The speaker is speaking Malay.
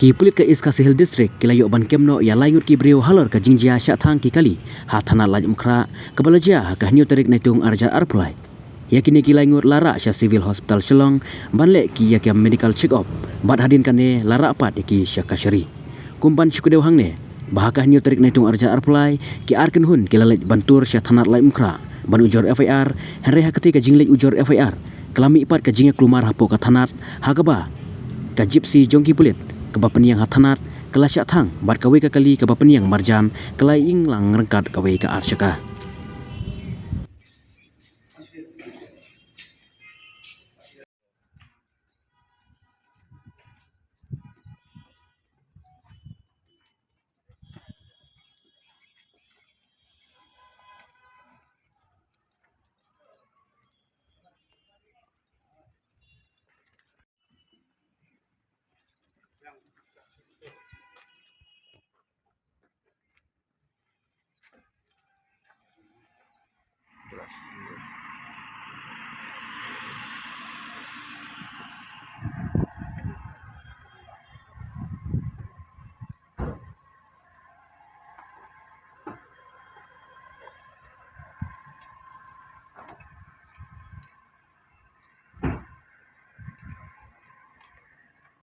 Ki pulit ke Iska Sihil District kilayok ban kemno ya layut ki brio halor ke jingjia syatang ki kali ha thana laj mkra kebalaja ha kahniu tarik netung arja arplai. Ya kini ki layut lara sya civil hospital Shillong banle ki ya kia medical check up bat hadin kane lara apat ki sya kasyari. Kumpan syukudeu hangne bah kahniu tarik netung arja arplai ki arken hun ki lalaj bantur sya thana laj mkra ban ujor FIR henre ha ketika jinglej ujor FIR kelami ipat ke jingya kelumar hapo ka thanat ha kaba ka gypsy jongki pulit keba peniang hathanat kela syak thang bat kawe ka kali keba peniang marjan kela ing lang rengkat kawe ka arsyaka.